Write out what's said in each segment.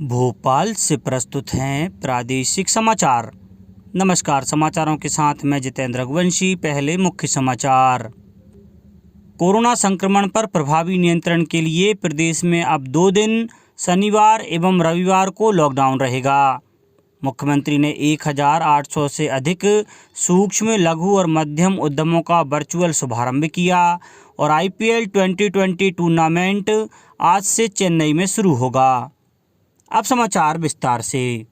भोपाल से प्रस्तुत हैं प्रादेशिक समाचार। नमस्कार, समाचारों के साथ मैं जितेंद्र रघुवंशी। पहले मुख्य समाचार। कोरोना संक्रमण पर प्रभावी नियंत्रण के लिए प्रदेश में अब 2 दिन शनिवार एवं रविवार को लॉकडाउन रहेगा। मुख्यमंत्री ने 1800 से अधिक सूक्ष्म, लघु और मध्यम उद्यमों का वर्चुअल शुभारंभ किया और IPL 2020 टूर्नामेंट आज से चेन्नई में शुरू होगा। अब समाचार विस्तार से।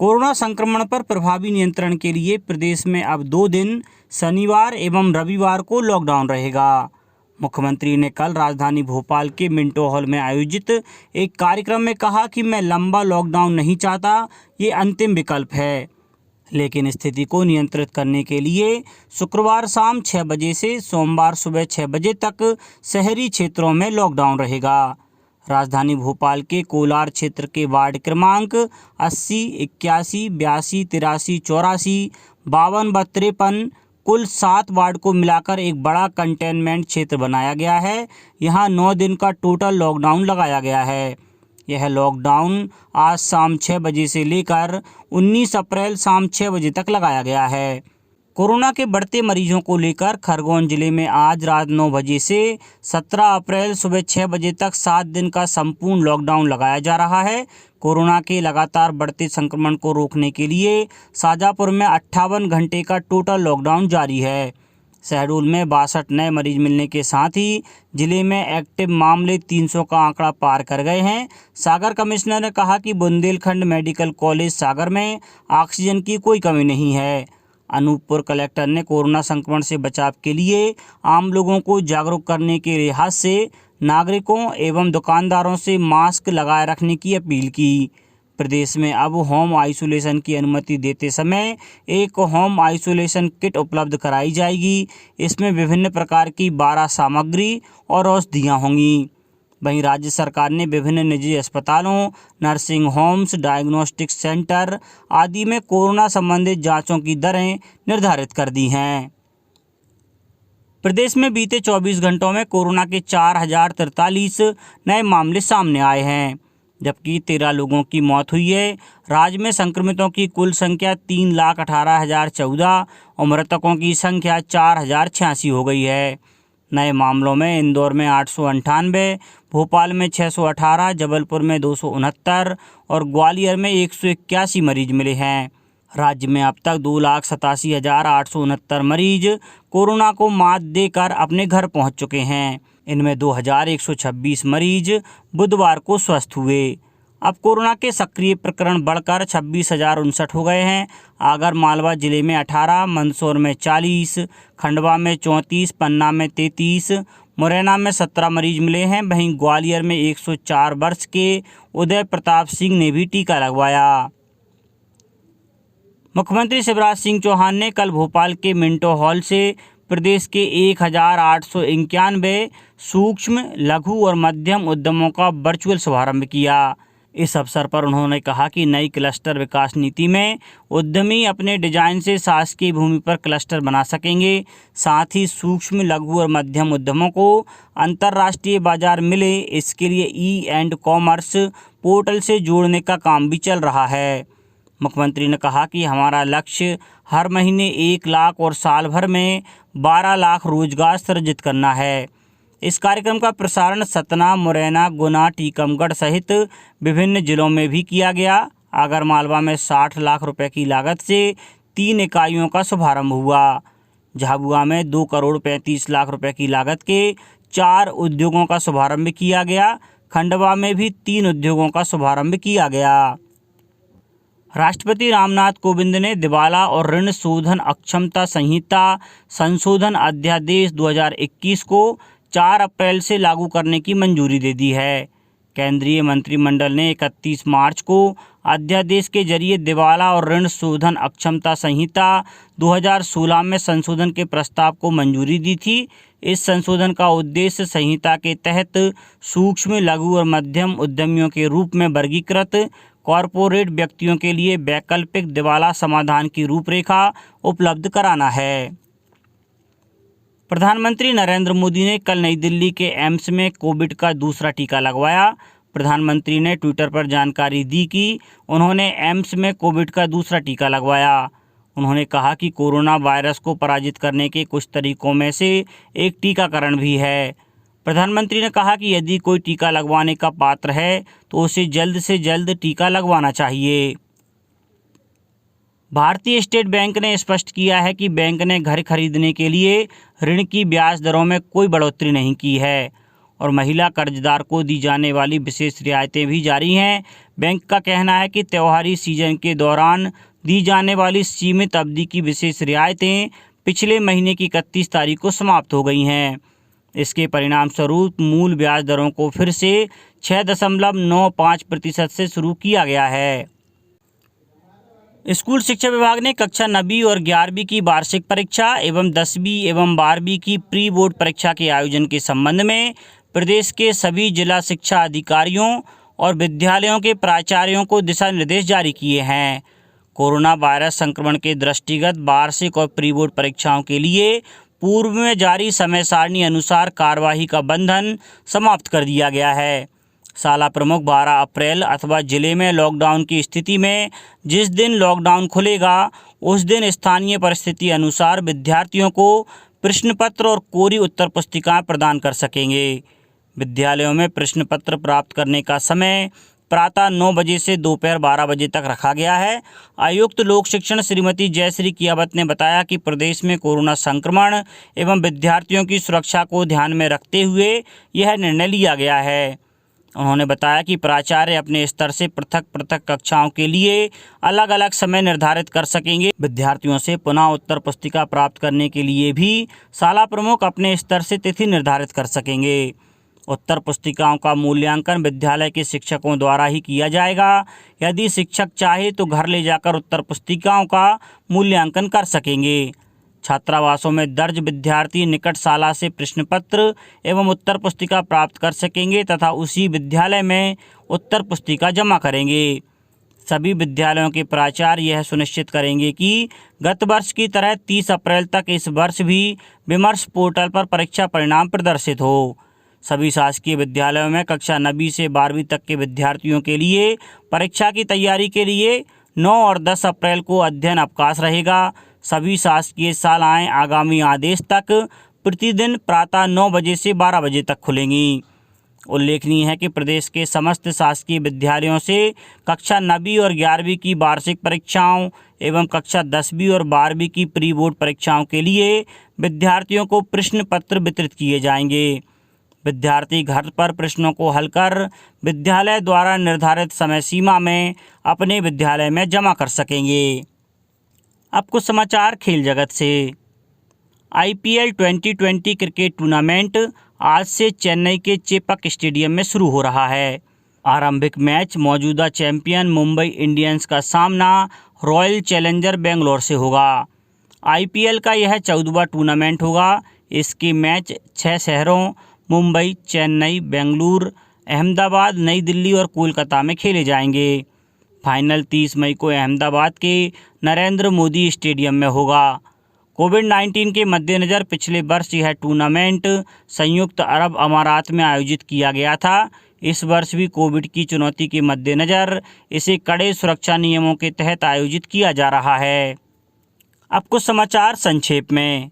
कोरोना संक्रमण पर प्रभावी नियंत्रण के लिए प्रदेश में अब 2 दिन शनिवार एवं रविवार को लॉकडाउन रहेगा। मुख्यमंत्री ने कल राजधानी भोपाल के मिंटो हॉल में आयोजित एक कार्यक्रम में कहा कि मैं लंबा लॉकडाउन नहीं चाहता, ये अंतिम विकल्प है। लेकिन स्थिति को नियंत्रित करने के लिए शुक्रवार शाम 6 बजे से सोमवार सुबह 6 बजे तक शहरी क्षेत्रों में लॉकडाउन रहेगा। राजधानी भोपाल के कोलार क्षेत्र के वार्ड क्रमांक 80, 81, 82, 83, 84, 52 व 53 कुल 7 वार्ड को मिलाकर एक बड़ा कंटेनमेंट क्षेत्र बनाया गया है। यहाँ 9 दिन का टोटल लॉकडाउन लगाया गया है। यह लॉकडाउन आज शाम 6 बजे से लेकर 19 अप्रैल शाम 6 बजे तक लगाया गया है। कोरोना के बढ़ते मरीजों को लेकर खरगोन जिले में आज रात 9 बजे से 17 अप्रैल सुबह 6 बजे तक 7 दिन का संपूर्ण लॉकडाउन लगाया जा रहा है। कोरोना के लगातार बढ़ते संक्रमण को रोकने के लिए शाजापुर में 58 घंटे का टोटल लॉकडाउन जारी है। शहडोल में 62 नए मरीज मिलने के साथ ही जिले में एक्टिव मामले 300 का आंकड़ा पार कर गए हैं। सागर कमिश्नर ने कहा कि बुंदेलखंड मेडिकल कॉलेज सागर में ऑक्सीजन की कोई कमी नहीं है। अनूपपुर कलेक्टर ने कोरोना संक्रमण से बचाव के लिए आम लोगों को जागरूक करने के लिहाज से नागरिकों एवं दुकानदारों से मास्क लगाए रखने की अपील की। प्रदेश में अब होम आइसोलेशन की अनुमति देते समय एक होम आइसोलेशन किट उपलब्ध कराई जाएगी। इसमें विभिन्न प्रकार की 12 सामग्री और औषधियाँ होंगी। वहीं राज्य सरकार ने विभिन्न निजी अस्पतालों, नर्सिंग होम्स, डायग्नोस्टिक सेंटर आदि में कोरोना संबंधित जांचों की दरें निर्धारित कर दी हैं। प्रदेश में बीते 24 घंटों में कोरोना के 4043 नए मामले सामने आए हैं, जबकि 13 लोगों की मौत हुई है। राज्य में संक्रमितों की कुल संख्या 3,18,014 और मृतकों की संख्या 4,086 हो गई है। नए मामलों में इंदौर में 898, भोपाल में 618, जबलपुर में 269 और ग्वालियर में 181 मरीज मिले हैं। राज्य में अब तक 2,87,869 मरीज कोरोना को मात देकर अपने घर पहुंच चुके हैं। इनमें 2,126 मरीज बुधवार को स्वस्थ हुए। अब कोरोना के सक्रिय प्रकरण बढ़कर 26,059 हो गए हैं। आगर मालवा जिले में 18, मंदसौर में 40, खंडवा में 34, पन्ना में 33, मुरैना में 17 मरीज मिले हैं। वहीं ग्वालियर में 104 वर्ष के उदय प्रताप सिंह ने भी टीका लगवाया। मुख्यमंत्री शिवराज सिंह चौहान ने कल भोपाल के मिंटो हॉल से प्रदेश के 1891 सूक्ष्म, लघु और मध्यम उद्यमों का वर्चुअल शुभारंभ किया। इस अवसर पर उन्होंने कहा कि नई क्लस्टर विकास नीति में उद्यमी अपने डिजाइन से शासकीय भूमि पर क्लस्टर बना सकेंगे। साथ ही सूक्ष्म, लघु और मध्यम उद्यमों को अंतर्राष्ट्रीय बाजार मिले, इसके लिए ई-कॉमर्स पोर्टल से जोड़ने का काम भी चल रहा है। मुख्यमंत्री ने कहा कि हमारा लक्ष्य हर महीने 1 लाख और साल भर में 12 लाख रोजगार सृजित करना है। इस कार्यक्रम का प्रसारण सतना, मुरैना, गुना, टीकमगढ़ सहित विभिन्न जिलों में भी किया गया। आगरमालवा में 60 लाख रुपए की लागत से 3 इकाइयों का शुभारंभ हुआ। झाबुआ में 2 करोड़ 35 लाख रुपए की लागत के 4 उद्योगों का शुभारंभ किया गया। खंडवा में भी 3 उद्योगों का शुभारंभ किया गया। राष्ट्रपति रामनाथ कोविंद ने दिवाला और ऋण शोधन अक्षमता संहिता संशोधन अध्यादेश 2021 को 4 अप्रैल से लागू करने की मंजूरी दे दी है। केंद्रीय मंत्रिमंडल ने 31 मार्च को अध्यादेश के जरिए दिवाला और ऋण शोधन अक्षमता संहिता 2016 में संशोधन के प्रस्ताव को मंजूरी दी थी। इस संशोधन का उद्देश्य संहिता के तहत सूक्ष्म, लघु और मध्यम उद्यमियों के रूप में वर्गीकृत कॉरपोरेट व्यक्तियों के लिए वैकल्पिक दिवाला समाधान की रूपरेखा उपलब्ध कराना है। प्रधानमंत्री नरेंद्र मोदी ने कल नई दिल्ली के एम्स में कोविड का दूसरा टीका लगवाया। प्रधानमंत्री ने ट्विटर पर जानकारी दी कि उन्होंने एम्स में कोविड का दूसरा टीका लगवाया। उन्होंने कहा कि कोरोना वायरस को पराजित करने के कुछ तरीकों में से एक टीकाकरण भी है। प्रधानमंत्री ने कहा कि यदि कोई टीका लगवाने का पात्र है तो उसे जल्द से जल्द टीका लगवाना चाहिए। भारतीय स्टेट बैंक ने स्पष्ट किया है कि बैंक ने घर खरीदने के लिए ऋण की ब्याज दरों में कोई बढ़ोतरी नहीं की है और महिला कर्जदार को दी जाने वाली विशेष रियायतें भी जारी हैं। बैंक का कहना है कि त्योहारी सीजन के दौरान दी जाने वाली सीमित अवधि की विशेष रियायतें पिछले महीने की 31 तारीख को समाप्त हो गई हैं। इसके परिणाम स्वरूप मूल ब्याज दरों को फिर से 6.95% से शुरू किया गया है। स्कूल शिक्षा विभाग ने कक्षा 9वीं और 11वीं की वार्षिक परीक्षा एवं 10वीं एवं 12वीं की प्री बोर्ड परीक्षा के आयोजन के संबंध में प्रदेश के सभी जिला शिक्षा अधिकारियों और विद्यालयों के प्राचार्यों को दिशा निर्देश जारी किए हैं। कोरोना वायरस संक्रमण के दृष्टिगत वार्षिक और प्री बोर्ड परीक्षाओं के लिए पूर्व में जारी समय सारणी अनुसार कार्यवाही का बंधन समाप्त कर दिया गया है। शाला प्रमुख 12 अप्रैल अथवा जिले में लॉकडाउन की स्थिति में जिस दिन लॉकडाउन खुलेगा उस दिन स्थानीय परिस्थिति अनुसार विद्यार्थियों को प्रश्न पत्र और कोरी उत्तर पुस्तिकाएं प्रदान कर सकेंगे। विद्यालयों में प्रश्न पत्र प्राप्त करने का समय प्रातः 9 बजे से दोपहर 12 बजे तक रखा गया है। आयुक्त लोक शिक्षण श्रीमती जयश्री कियावत ने बताया कि प्रदेश में कोरोना संक्रमण एवं विद्यार्थियों की सुरक्षा को ध्यान में रखते हुए यह निर्णय लिया गया है। उन्होंने बताया कि प्राचार्य अपने स्तर से पृथक पृथक कक्षाओं के लिए अलग अलग समय निर्धारित कर सकेंगे। विद्यार्थियों से पुनः उत्तर पुस्तिका प्राप्त करने के लिए भी शाला प्रमुख अपने स्तर से तिथि निर्धारित कर सकेंगे। उत्तर पुस्तिकाओं का मूल्यांकन विद्यालय के शिक्षकों द्वारा ही किया जाएगा। यदि शिक्षक चाहे तो घर ले जाकर उत्तर पुस्तिकाओं का मूल्यांकन कर सकेंगे। छात्रावासों में दर्ज विद्यार्थी निकट शाला से प्रश्न पत्र एवं उत्तर पुस्तिका प्राप्त कर सकेंगे तथा उसी विद्यालय में उत्तर पुस्तिका जमा करेंगे। सभी विद्यालयों के प्राचार्य यह सुनिश्चित करेंगे कि गत वर्ष की तरह 30 अप्रैल तक इस वर्ष भी विमर्श पोर्टल पर परीक्षा परिणाम प्रदर्शित हो। सभी शासकीय विद्यालयों में कक्षा 9वीं से 12वीं तक के विद्यार्थियों के लिए परीक्षा की तैयारी के लिए 9 और 10 अप्रैल को अध्ययन अवकाश रहेगा। सभी शासकीय शालाएं आगामी आदेश तक प्रतिदिन प्रातः 9 बजे से 12 बजे तक खुलेंगी। उल्लेखनीय है कि प्रदेश के समस्त शासकीय विद्यालयों से कक्षा 9वीं और 11वीं की वार्षिक परीक्षाओं एवं कक्षा 10वीं और 12वीं की प्री बोर्ड परीक्षाओं के लिए विद्यार्थियों को प्रश्न पत्र वितरित किए जाएंगे। विद्यार्थी घर पर प्रश्नों को हल कर विद्यालय द्वारा निर्धारित समय सीमा में अपने विद्यालय में जमा कर सकेंगे। अब कुछ समाचार खेल जगत से। IPL 2020 क्रिकेट टूर्नामेंट आज से चेन्नई के चेपक स्टेडियम में शुरू हो रहा है। आरंभिक मैच मौजूदा चैंपियन मुंबई इंडियंस का सामना रॉयल चैलेंजर बेंगलोर से होगा। IPL का यह 14वां टूर्नामेंट होगा। इसके मैच 6 शहरों मुंबई, चेन्नई, बेंगलुरु, अहमदाबाद, नई दिल्ली और कोलकाता में खेले जाएंगे। फाइनल 30 मई को अहमदाबाद के नरेंद्र मोदी स्टेडियम में होगा। कोविड-19 के मद्देनज़र पिछले वर्ष यह टूर्नामेंट संयुक्त अरब अमारात में आयोजित किया गया था। इस वर्ष भी कोविड की चुनौती के मद्देनज़र इसे कड़े सुरक्षा नियमों के तहत आयोजित किया जा रहा है। अब कुछ समाचार संक्षेप में।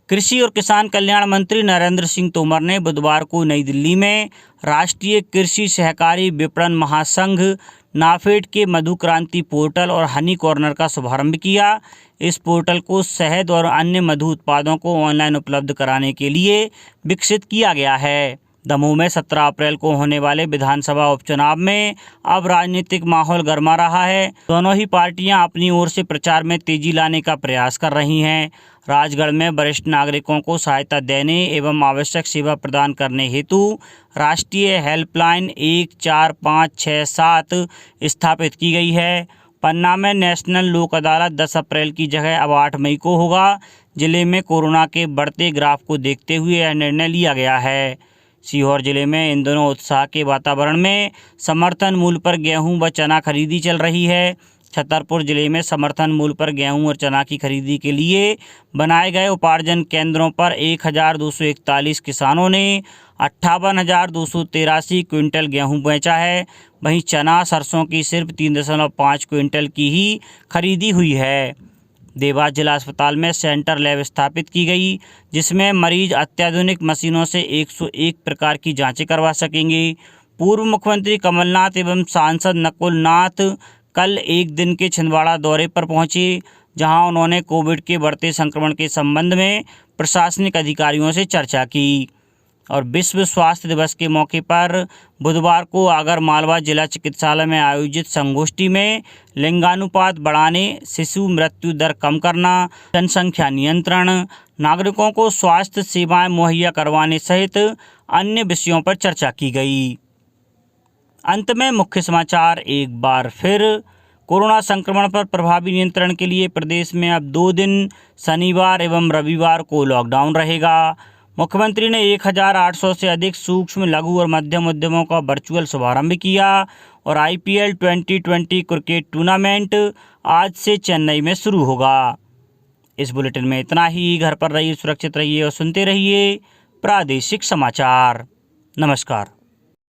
कृषि और किसान कल्याण मंत्री नरेंद्र सिंह तोमर ने बुधवार को नई दिल्ली में राष्ट्रीय कृषि सहकारी विपणन महासंघ नाफेड के मधु क्रांति पोर्टल और हनी कॉर्नर का शुभारंभ किया। इस पोर्टल को शहद और अन्य मधु उत्पादों को ऑनलाइन उपलब्ध कराने के लिए विकसित किया गया है। दमोह में 17 अप्रैल को होने वाले विधानसभा उपचुनाव में अब राजनीतिक माहौल गर्मा रहा है। दोनों ही पार्टियां अपनी ओर से प्रचार में तेजी लाने का प्रयास कर रही हैं। राजगढ़ में वरिष्ठ नागरिकों को सहायता देने एवं आवश्यक सेवा प्रदान करने हेतु राष्ट्रीय हेल्पलाइन 14567 स्थापित की गई है। पन्ना में नेशनल लोक अदालत 10 अप्रैल की जगह अब 8 मई को होगा। जिले में कोरोना के बढ़ते ग्राफ को देखते हुए यह निर्णय लिया गया है। सीहोर जिले में इन दिनों उत्साह के वातावरण में समर्थन मूल्य पर गेहूं व चना खरीदी चल रही है। छतरपुर जिले में समर्थन मूल्य पर गेहूं और चना की खरीदी के लिए बनाए गए उपार्जन केंद्रों पर 1241 किसानों ने 58,283 क्विंटल गेहूं बेचा है। वहीं चना सरसों की सिर्फ 3.5 क्विंटल की ही खरीदी हुई है। देवास जिला अस्पताल में सेंटर लैब स्थापित की गई, जिसमें मरीज अत्याधुनिक मशीनों से 101 प्रकार की जांचें करवा सकेंगे। पूर्व मुख्यमंत्री कमलनाथ एवं सांसद नकुल नाथ कल एक दिन के छिंदवाड़ा दौरे पर पहुंचे, जहां उन्होंने कोविड के बढ़ते संक्रमण के संबंध में प्रशासनिक अधिकारियों से चर्चा की। और विश्व स्वास्थ्य दिवस के मौके पर बुधवार को आगर मालवा जिला चिकित्सालय में आयोजित संगोष्ठी में लिंगानुपात बढ़ाने, शिशु मृत्यु दर कम करना, जनसंख्या नियंत्रण, नागरिकों को स्वास्थ्य सेवाएं मुहैया करवाने सहित अन्य विषयों पर चर्चा की गई। अंत में मुख्य समाचार एक बार फिर। कोरोना संक्रमण पर प्रभावी नियंत्रण के लिए प्रदेश में अब 2 दिन शनिवार एवं रविवार को लॉकडाउन रहेगा। मुख्यमंत्री ने 1,800 से अधिक सूक्ष्म, लघु और मध्यम उद्यमों का वर्चुअल शुभारंभ किया। और IPL 2020 क्रिकेट टूर्नामेंट आज से चेन्नई में शुरू होगा। इस बुलेटिन में इतना ही। घर पर रहिए, सुरक्षित रहिए और सुनते रहिए प्रादेशिक समाचार। नमस्कार।